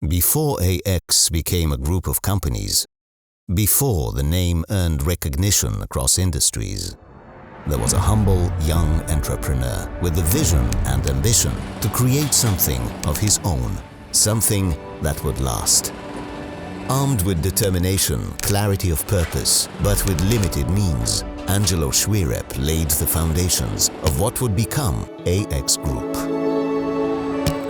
Before AX became a group of companies, before the name earned recognition across industries, there was a humble young entrepreneur with the vision and ambition to create something of his own, something that would last. Armed with determination, clarity of purpose, but with limited means, Angelo Xuereb laid the foundations of what would become AX Group.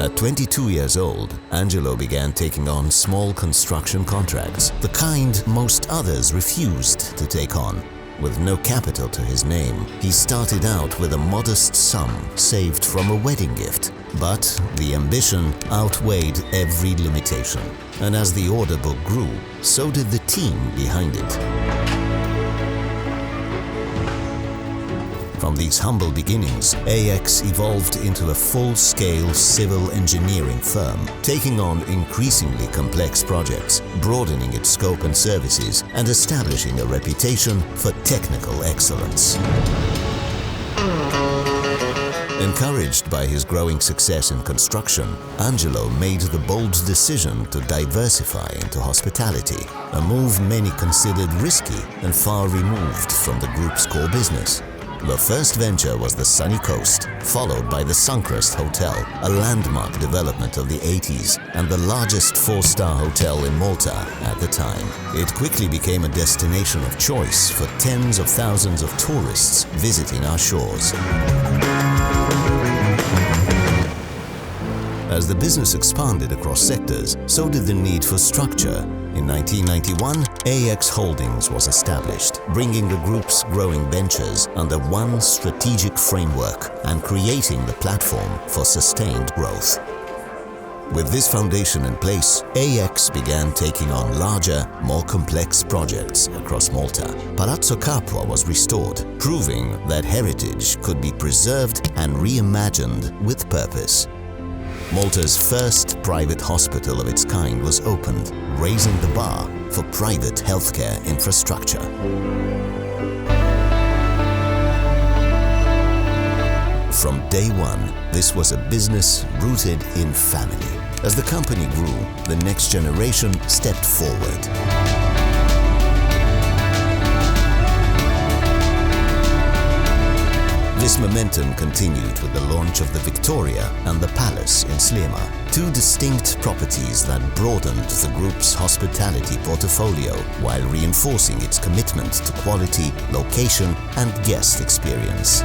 At 22 years old, Angelo began taking on small construction contracts, the kind most others refused to take on. With no capital to his name, he started out with a modest sum saved from a wedding gift. But the ambition outweighed every limitation. And as the order book grew, so did the team behind it. From these humble beginnings, AX evolved into a full-scale civil engineering firm, taking on increasingly complex projects, broadening its scope and services, and establishing a reputation for technical excellence. Encouraged by his growing success in construction, Angelo made the bold decision to diversify into hospitality, a move many considered risky and far removed from the group's core business. The first venture was the Sunny Coast, followed by the Suncrest Hotel, a landmark development of the 80s and the largest four-star hotel in Malta at the time. It quickly became a destination of choice for tens of thousands of tourists visiting our shores. As the business expanded across sectors, so did the need for structure. In 1991, AX Holdings was established, bringing the group's growing ventures under one strategic framework and creating the platform for sustained growth. With this foundation in place, AX began taking on larger, more complex projects across Malta. Palazzo Capua was restored, proving that heritage could be preserved and reimagined with purpose. Malta's first private hospital of its kind was opened, raising the bar for private healthcare infrastructure. From day one, this was a business rooted in family. As the company grew, the next generation stepped forward. This momentum continued with the launch of the Victoria and the Palace in Slema, two distinct properties that broadened the group's hospitality portfolio while reinforcing its commitment to quality, location, and guest experience.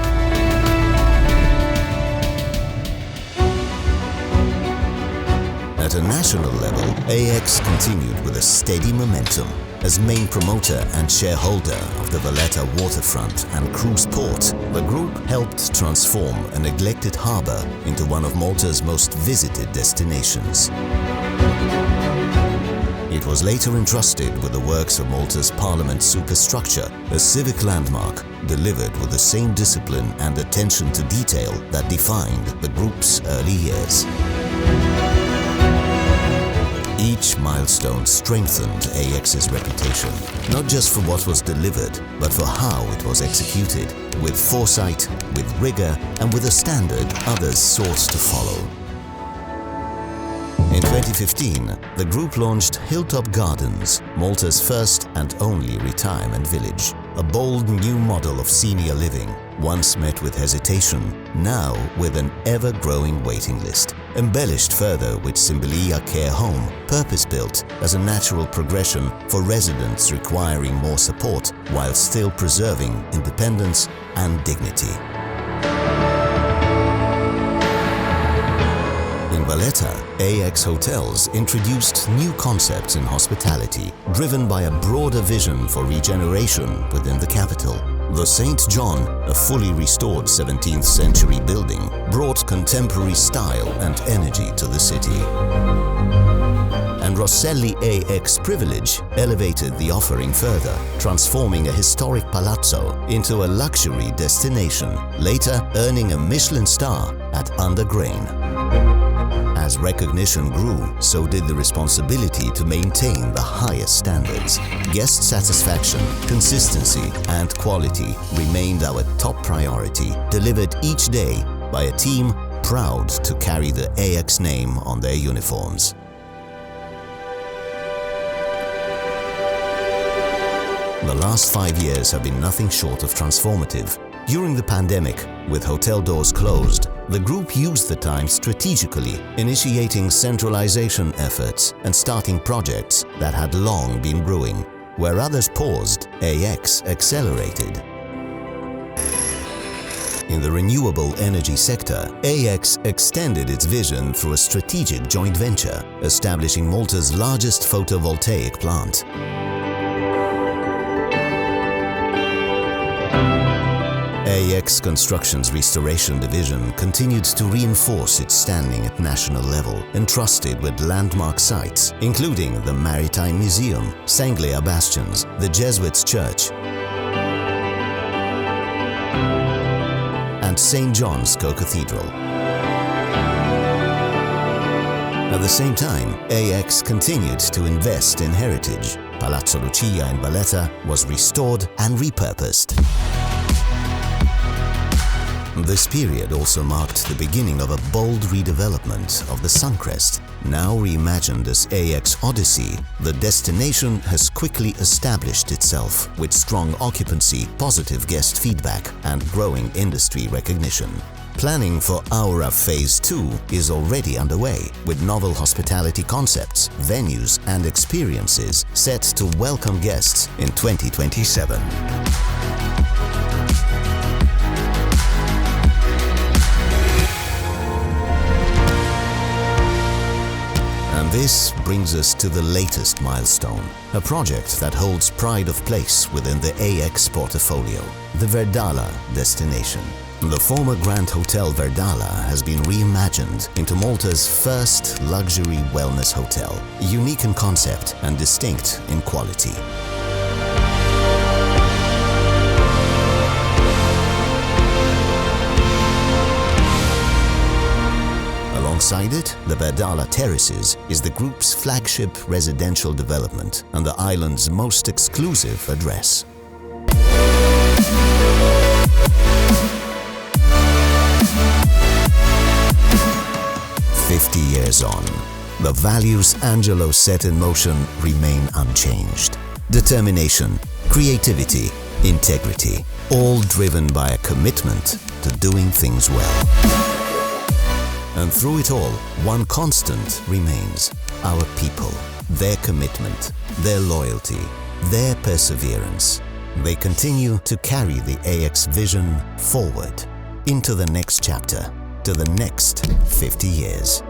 At a national level, AX continued with a steady momentum. As main promoter and shareholder of the Valletta waterfront and cruise port, the group helped transform a neglected harbour into one of Malta's most visited destinations. It was later entrusted with the works of Malta's Parliament superstructure, a civic landmark delivered with the same discipline and attention to detail that defined the group's early years. Each milestone strengthened AX's reputation, not just for what was delivered, but for how it was executed, with foresight, with rigor, and with a standard others sought to follow. In 2015, the group launched Hilltop Gardens, Malta's first and only retirement village, a bold new model of senior living, once met with hesitation, now with an ever-growing waiting list. Embellished further with Simbilia Care Home, purpose-built as a natural progression for residents requiring more support while still preserving independence and dignity. In Valletta, AX Hotels introduced new concepts in hospitality, driven by a broader vision for regeneration within the capital. The St. John, a fully restored 17th century building, brought contemporary style and energy to the city. And Rosselli AX Privilege elevated the offering further, transforming a historic palazzo into a luxury destination, later earning a Michelin star at Undergrain. As recognition grew, so did the responsibility to maintain the highest standards. Guest satisfaction, consistency, and quality remained our top priority, delivered each day by a team proud to carry the AX name on their uniforms. The last 5 years have been nothing short of transformative. During the pandemic, with hotel doors closed, the group used the time strategically, initiating centralization efforts and starting projects that had long been brewing. Where others paused, AX accelerated. In the renewable energy sector, AX extended its vision through a strategic joint venture, establishing Malta's largest photovoltaic plant. AX Construction's restoration division continued to reinforce its standing at national level, entrusted with landmark sites, including the Maritime Museum, Sanglea Bastions, the Jesuits Church, and St. John's Co-Cathedral. At the same time, AX continued to invest in heritage. Palazzo Lucia in Valletta was restored and repurposed. This period also marked the beginning of a bold redevelopment of the Suncrest. Now reimagined as AX Odyssey, the destination has quickly established itself with strong occupancy, positive guest feedback, and growing industry recognition. Planning for Aura Phase 2 is already underway, with novel hospitality concepts, venues, and experiences set to welcome guests in 2027. And this brings us to the latest milestone, a project that holds pride of place within the AX portfolio, the Verdala destination. The former Grand Hotel Verdala has been reimagined into Malta's first luxury wellness hotel, unique in concept and distinct in quality. Alongside it, the Verdala Terraces is the group's flagship residential development and the island's most exclusive address. "50 years on, the values Angelo set in motion remain unchanged. Determination, creativity, integrity, all driven by a commitment to doing things well. And through it all, one constant remains: our people, their commitment, their loyalty, their perseverance. They continue to carry the AX vision forward into the next chapter, to the next 50 years.